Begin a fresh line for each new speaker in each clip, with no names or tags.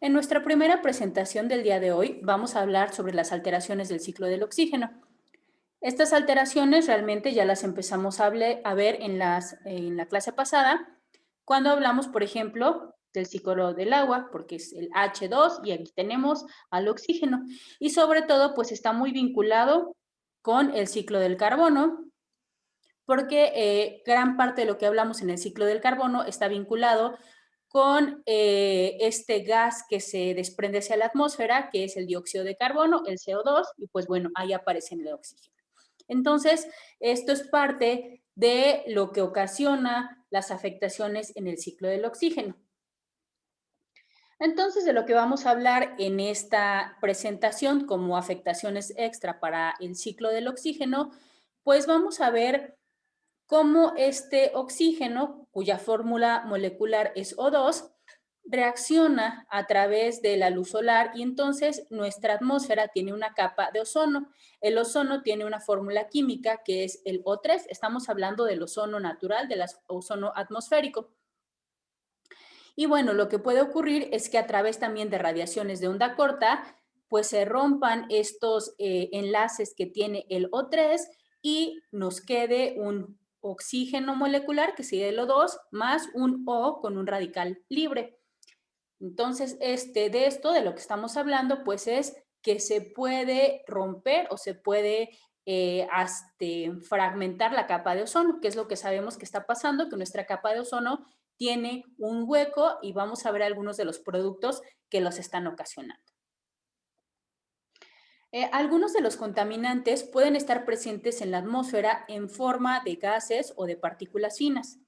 En nuestra primera presentación del día de hoy vamos a hablar sobre las alteraciones del ciclo del oxígeno. Estas alteraciones realmente ya las empezamos a ver en la clase pasada, cuando hablamos, por ejemplo, del ciclo del agua, porque es el H2 y aquí tenemos al oxígeno. Y sobre todo, pues está muy vinculado con el ciclo del carbono, porque gran parte de lo que hablamos en el ciclo del carbono está vinculado con este gas que se desprende hacia la atmósfera, que es el dióxido de carbono, el CO2, y pues bueno, ahí aparece en el oxígeno. Entonces, esto es parte de lo que ocasiona las afectaciones en el ciclo del oxígeno. Entonces, de lo que vamos a hablar en esta presentación como afectaciones extra para el ciclo del oxígeno, pues vamos a ver cómo este oxígeno, cuya fórmula molecular es O2, reacciona a través de la luz solar y entonces nuestra atmósfera tiene una capa de ozono. El ozono tiene una fórmula química que es el O3. Estamos hablando del ozono natural, del ozono atmosférico. Y bueno, lo que puede ocurrir es que a través también de radiaciones de onda corta, pues se rompan estos enlaces que tiene el O3 y nos quede un oxígeno molecular, que sería el O2, más un O con un radical libre. Entonces, de esto, de lo que estamos hablando, pues es que se puede romper o se puede fragmentar la capa de ozono, que es lo que sabemos que está pasando, que nuestra capa de ozono tiene un hueco y vamos a ver algunos de los productos que los están ocasionando. Algunos de los contaminantes pueden estar presentes en la atmósfera en forma de gases o de partículas finas.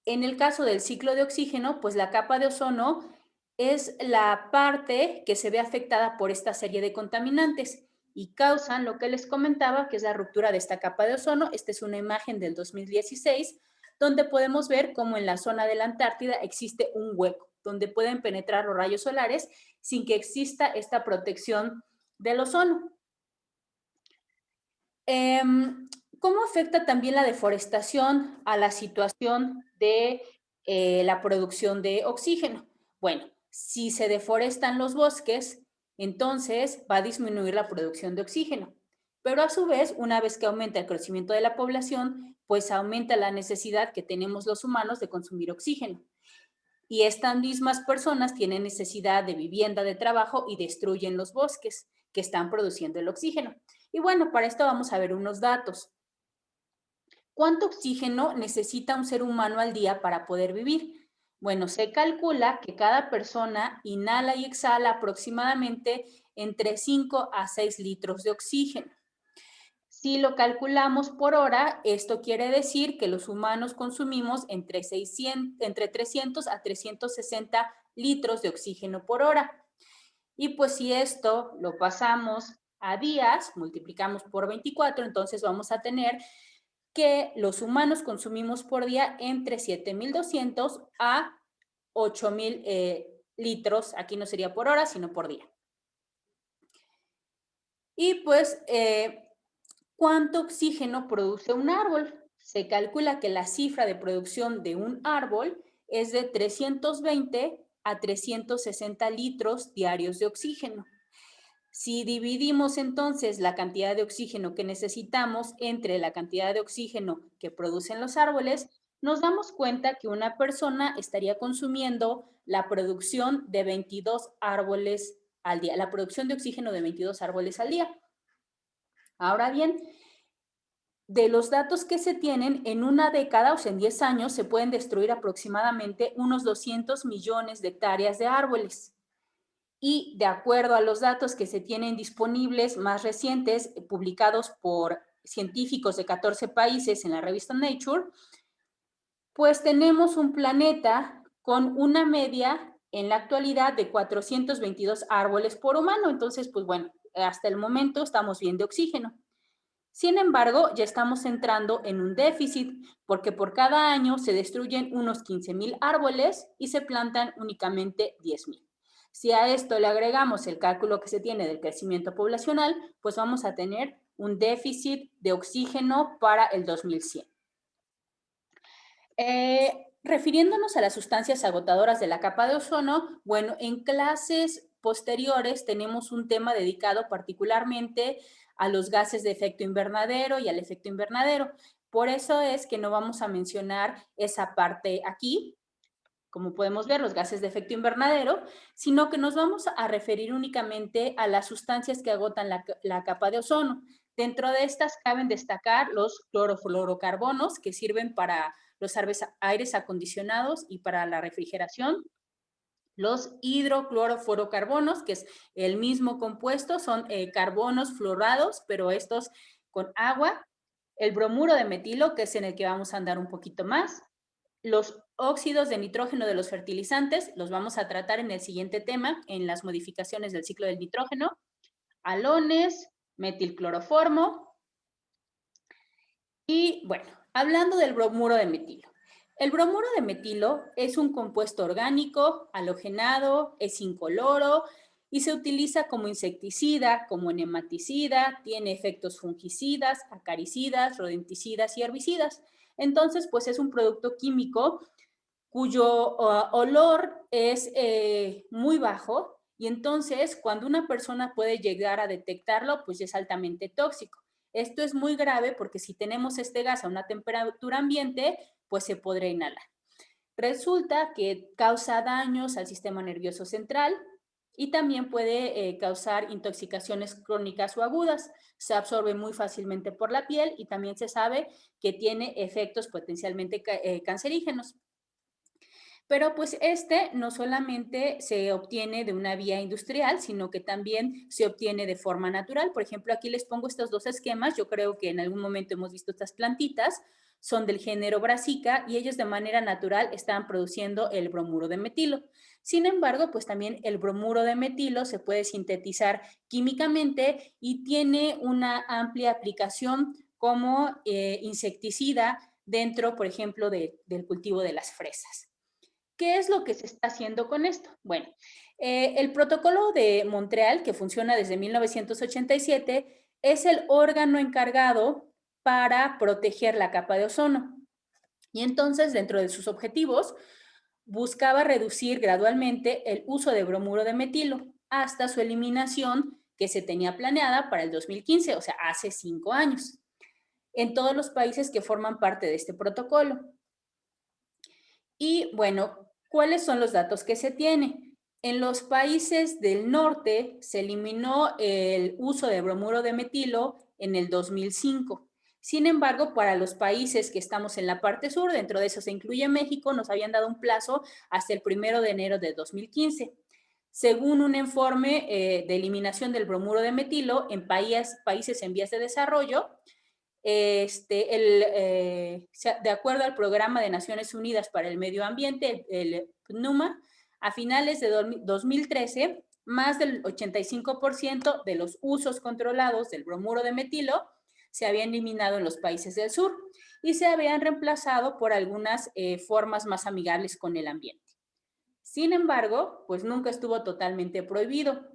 En el caso del ciclo de oxígeno, pues la capa de ozono es la parte que se ve afectada por esta serie de contaminantes y causan lo que les comentaba, que es la ruptura de esta capa de ozono. Esta es una imagen del 2016, donde podemos ver cómo en la zona de la Antártida existe un hueco, donde pueden penetrar los rayos solares sin que exista esta protección del ozono. ¿Cómo afecta también la deforestación a la situación de la producción de oxígeno? Bueno, si se deforestan los bosques, entonces va a disminuir la producción de oxígeno. Pero a su vez, una vez que aumenta el crecimiento de la población, pues aumenta la necesidad que tenemos los humanos de consumir oxígeno. Y estas mismas personas tienen necesidad de vivienda, de trabajo y destruyen los bosques que están produciendo el oxígeno. Y bueno, para esto vamos a ver unos datos. ¿Cuánto oxígeno necesita un ser humano al día para poder vivir? Bueno, se calcula que cada persona inhala y exhala aproximadamente entre 5 a 6 litros de oxígeno. Si lo calculamos por hora, esto quiere decir que los humanos consumimos entre 300 a 360 litros de oxígeno por hora. Y pues si esto lo pasamos a días, multiplicamos por 24, entonces vamos a tener que los humanos consumimos por día entre 7,200 a 8,000 litros. Aquí no sería por hora, sino por día. Y pues, ¿cuánto oxígeno produce un árbol? Se calcula que la cifra de producción de un árbol es de 320 a 360 litros diarios de oxígeno. Si dividimos entonces la cantidad de oxígeno que necesitamos entre la cantidad de oxígeno que producen los árboles, nos damos cuenta que una persona estaría consumiendo la producción de 22 árboles al día, la producción de oxígeno de 22 árboles al día. Ahora bien, de los datos que se tienen, en una década, o sea, en 10 años, se pueden destruir aproximadamente unos 200 millones de hectáreas de árboles. Y de acuerdo a los datos que se tienen disponibles más recientes, publicados por científicos de 14 países en la revista Nature, pues tenemos un planeta con una media en la actualidad de 422 árboles por humano. Entonces, pues bueno, hasta el momento estamos bien de oxígeno. Sin embargo, ya estamos entrando en un déficit porque por cada año se destruyen unos 15,000 árboles y se plantan únicamente 10,000. Si a esto le agregamos el cálculo que se tiene del crecimiento poblacional, pues vamos a tener un déficit de oxígeno para el 2100. Refiriéndonos a las sustancias agotadoras de la capa de ozono, bueno, en clases posteriores tenemos un tema dedicado particularmente a los gases de efecto invernadero y al efecto invernadero. Por eso es que no vamos a mencionar esa parte aquí, como podemos ver, los gases de efecto invernadero, sino que nos vamos a referir únicamente a las sustancias que agotan la capa de ozono. Dentro de estas caben destacar los clorofluorocarbonos, que sirven para los aires acondicionados y para la refrigeración. Los hidroclorofluorocarbonos, que es el mismo compuesto, son carbonos fluorados, pero estos con agua. El bromuro de metilo, que es en el que vamos a andar un poquito más. Los óxidos de nitrógeno de los fertilizantes los vamos a tratar en el siguiente tema, en las modificaciones del ciclo del nitrógeno. Halones, metilcloroformo. Y bueno, hablando del bromuro de metilo. El bromuro de metilo es un compuesto orgánico, halogenado, es incoloro y se utiliza como insecticida, como nematicida, tiene efectos fungicidas, acaricidas, rodenticidas y herbicidas. Entonces, pues es un producto químico cuyo olor es muy bajo y entonces cuando una persona puede llegar a detectarlo, pues es altamente tóxico. Esto es muy grave porque si tenemos este gas a una temperatura ambiente, pues se podrá inhalar. Resulta que causa daños al sistema nervioso central y también puede causar intoxicaciones crónicas o agudas. Se absorbe muy fácilmente por la piel y también se sabe que tiene efectos potencialmente cancerígenos. Pero pues este no solamente se obtiene de una vía industrial, sino que también se obtiene de forma natural. Por ejemplo, aquí les pongo estos dos esquemas. Yo creo que en algún momento hemos visto estas plantitas. Son del género Brassica y ellos de manera natural están produciendo el bromuro de metilo. Sin embargo, pues también el bromuro de metilo se puede sintetizar químicamente y tiene una amplia aplicación como insecticida dentro, por ejemplo, del cultivo de las fresas. ¿Qué es lo que se está haciendo con esto? Bueno, el protocolo de Montreal, que funciona desde 1987, es el órgano encargado para proteger la capa de ozono. Y entonces, dentro de sus objetivos, buscaba reducir gradualmente el uso de bromuro de metilo hasta su eliminación que se tenía planeada para el 2015, o sea, hace 5 años, en todos los países que forman parte de este protocolo. Y bueno, ¿cuáles son los datos que se tiene? En los países del norte se eliminó el uso de bromuro de metilo en el 2005. Sin embargo, para los países que estamos en la parte sur, dentro de eso se incluye México, nos habían dado un plazo hasta el 1 de enero de 2015. Según un informe de eliminación del bromuro de metilo en países en vías de desarrollo, de acuerdo al Programa de Naciones Unidas para el Medio Ambiente, el PNUMA, a finales de 2013, más del 85% de los usos controlados del bromuro de metilo se habían eliminado en los países del sur y se habían reemplazado por algunas formas más amigables con el ambiente. Sin embargo, pues nunca estuvo totalmente prohibido.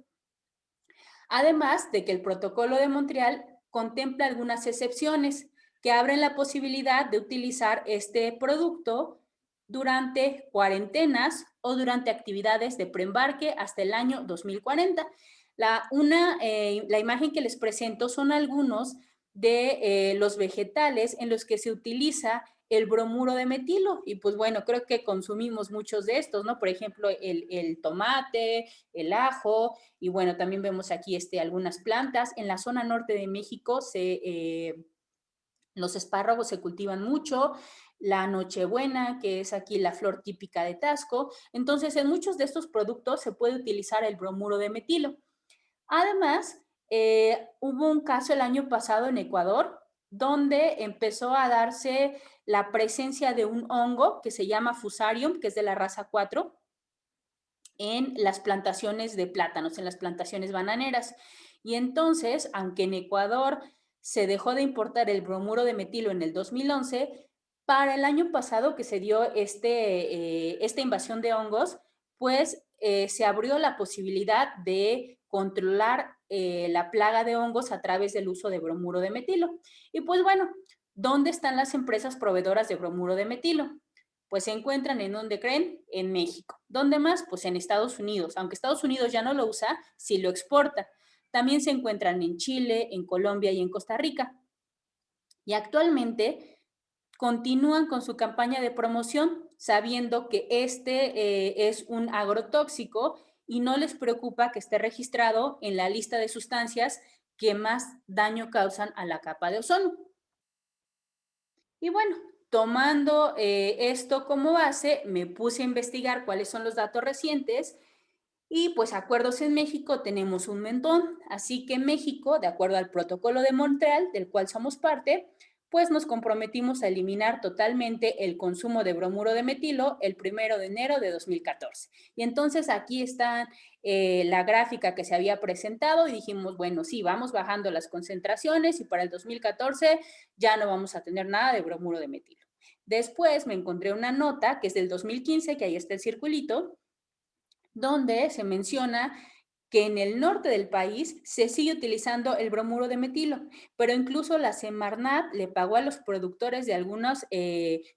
Además de que el Protocolo de Montreal contempla algunas excepciones que abren la posibilidad de utilizar este producto durante cuarentenas o durante actividades de preembarque hasta el año 2040. La imagen que les presento son algunos de los vegetales en los que se utiliza el bromuro de metilo. Y pues bueno, creo que consumimos muchos de estos, ¿no? Por ejemplo, el tomate, el ajo, y bueno, también vemos aquí algunas plantas. En la zona norte de México los espárragos se cultivan mucho, la nochebuena, que es aquí la flor típica de Tasco. Entonces, en muchos de estos productos se puede utilizar el bromuro de metilo. Además, hubo un caso el año pasado en Ecuador donde empezó a darse la presencia de un hongo que se llama Fusarium, que es de la raza 4, en las plantaciones de plátanos, en las plantaciones bananeras. Y entonces, aunque en Ecuador se dejó de importar el bromuro de metilo en el 2011, para el año pasado que se dio esta invasión de hongos, pues se abrió la posibilidad de controlar la plaga de hongos a través del uso de bromuro de metilo. Y pues bueno, ¿dónde están las empresas proveedoras de bromuro de metilo? Pues se encuentran en donde creen, en México. ¿Dónde más? Pues en Estados Unidos. Aunque Estados Unidos ya no lo usa, sí lo exporta. También se encuentran en Chile, en Colombia y en Costa Rica. Y actualmente continúan con su campaña de promoción sabiendo que es un agrotóxico y no les preocupa que esté registrado en la lista de sustancias que más daño causan a la capa de ozono. Y bueno, tomando esto como base, me puse a investigar cuáles son los datos recientes y pues acuerdos en México tenemos un montón. Así que México, de acuerdo al protocolo de Montreal, del cual somos parte, pues nos comprometimos a eliminar totalmente el consumo de bromuro de metilo el 1 de enero de 2014. Y entonces aquí está la gráfica que se había presentado y dijimos, bueno, sí, vamos bajando las concentraciones y para el 2014 ya no vamos a tener nada de bromuro de metilo. Después me encontré una nota que es del 2015, que ahí está el circulito, donde se menciona que en el norte del país se sigue utilizando el bromuro de metilo, pero incluso la Semarnat le pagó a los productores de algunos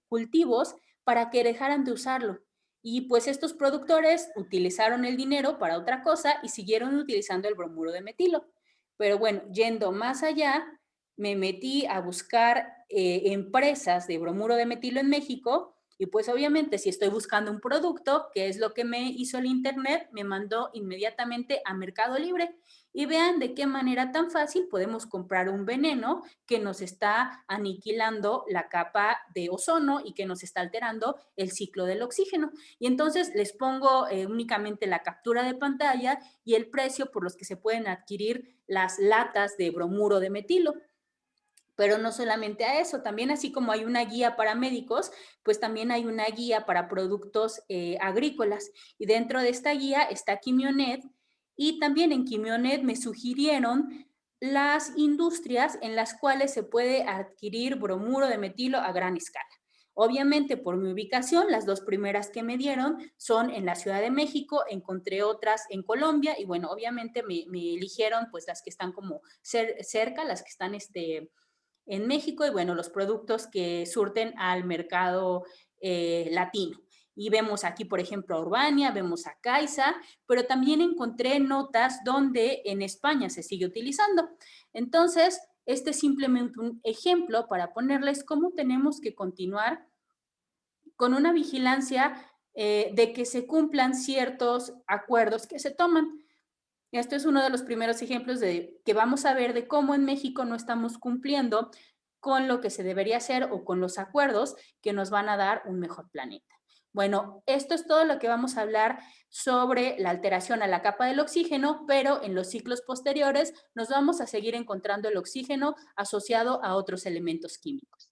cultivos para que dejaran de usarlo. Y pues estos productores utilizaron el dinero para otra cosa y siguieron utilizando el bromuro de metilo. Pero bueno, yendo más allá, me metí a buscar empresas de bromuro de metilo en México y pues obviamente si estoy buscando un producto, que es lo que me hizo el internet, me mandó inmediatamente a Mercado Libre. Y vean de qué manera tan fácil podemos comprar un veneno que nos está aniquilando la capa de ozono y que nos está alterando el ciclo del oxígeno. Y entonces les pongo únicamente la captura de pantalla y el precio por los que se pueden adquirir las latas de bromuro de metilo. Pero no solamente a eso, también así como hay una guía para médicos, pues también hay una guía para productos agrícolas. Y dentro de esta guía está Quimionet y también en Quimionet me sugirieron las industrias en las cuales se puede adquirir bromuro de metilo a gran escala. Obviamente por mi ubicación, las dos primeras que me dieron son en la Ciudad de México, encontré otras en Colombia y bueno, obviamente me eligieron pues las que están como cerca, las que están en México y bueno, los productos que surten al mercado latino. Y vemos aquí, por ejemplo, a Urbania, vemos a Caixa, pero también encontré notas donde en España se sigue utilizando. Entonces, este es simplemente un ejemplo para ponerles cómo tenemos que continuar con una vigilancia de que se cumplan ciertos acuerdos que se toman. Esto es uno de los primeros ejemplos de que vamos a ver de cómo en México no estamos cumpliendo con lo que se debería hacer o con los acuerdos que nos van a dar un mejor planeta. Bueno, esto es todo lo que vamos a hablar sobre la alteración a la capa del oxígeno, pero en los ciclos posteriores nos vamos a seguir encontrando el oxígeno asociado a otros elementos químicos.